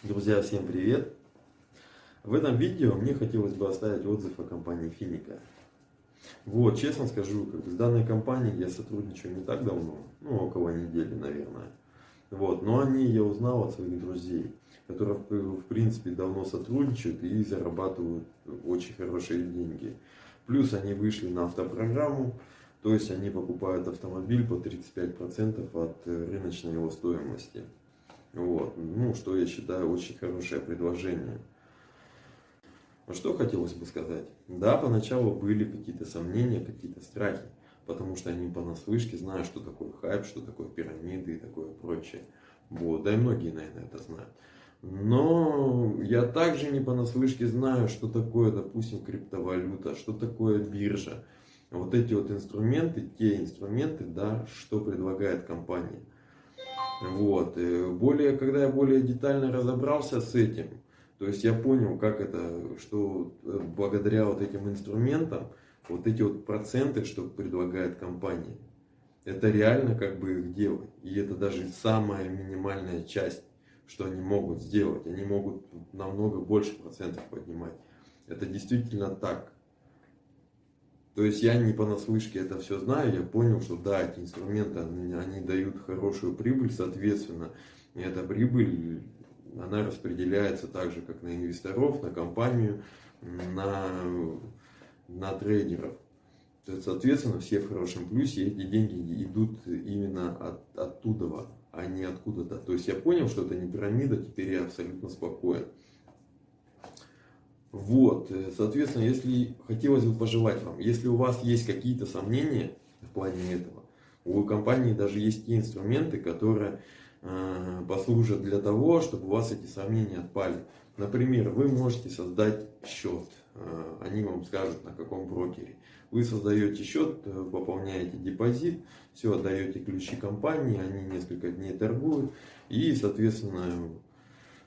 Друзья, всем привет! В этом видео мне хотелось бы оставить отзыв о компании Финика. Вот, честно скажу, с данной компанией я сотрудничаю не так давно, около недели, наверное. Вот, но о ней я узнал от своих друзей, которые в принципе давно сотрудничают и зарабатывают очень хорошие деньги. Плюс они вышли на автопрограмму, то есть они покупают автомобиль по 35% от рыночной его стоимости. Вот, что я считаю очень хорошее предложение. Что хотелось бы сказать? Да, поначалу были какие-то сомнения, какие-то страхи, потому что я не понаслышке знаю, что такое хайп, что такое пирамиды и такое прочее. Вот, да и многие, наверное, это знают. Но я также не понаслышке знаю, что такое, допустим, криптовалюта, что такое биржа. Вот эти вот инструменты, те инструменты, да, что предлагает компания. Вот. Когда я более детально разобрался с этим, то есть я понял, как это, что благодаря вот этим инструментам, вот эти вот проценты, что предлагает компания, это реально как бы их делать. И это даже самая минимальная часть, что они могут сделать. Они могут намного больше процентов поднимать. Это действительно так. То есть я не понаслышке это все знаю, я понял, что да, эти инструменты, они дают хорошую прибыль, соответственно, и эта прибыль, она распределяется так же, как на инвесторов, на компанию, на трейдеров. То есть, соответственно, все в хорошем плюсе, и эти деньги идут именно оттуда, а не откуда-то. То есть я понял, что это не пирамида, теперь я абсолютно спокоен. Вот, соответственно, если хотелось бы пожелать вам, если у вас есть какие-то сомнения в плане этого, у компании даже есть те инструменты, которые послужат для того, чтобы у вас эти сомнения отпали. Например, вы можете создать счет, они вам скажут, на каком брокере. Вы создаете счет, пополняете депозит, все, отдаете ключи компании, они несколько дней торгуют, и, соответственно,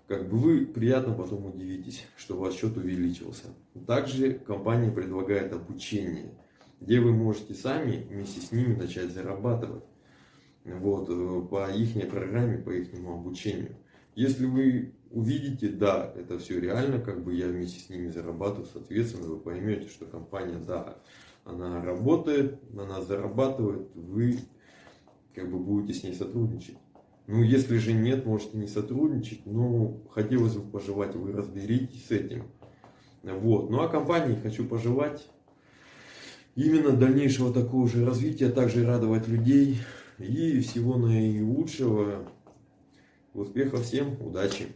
вы приятно потом удивитесь, что у вас счет увеличился. Также компания предлагает обучение, где вы можете сами вместе с ними начать зарабатывать. Вот, по их программе, по их обучению. Если вы увидите, да, это все реально, я вместе с ними зарабатываю, соответственно, вы поймете, что компания, да, она работает, она зарабатывает, вы будете с ней сотрудничать. Если же нет, можете не сотрудничать, хотелось бы пожелать, вы разберитесь с этим. Вот. А компании хочу пожелать именно дальнейшего такого же развития, также радовать людей и всего наилучшего. Успехов всем, удачи!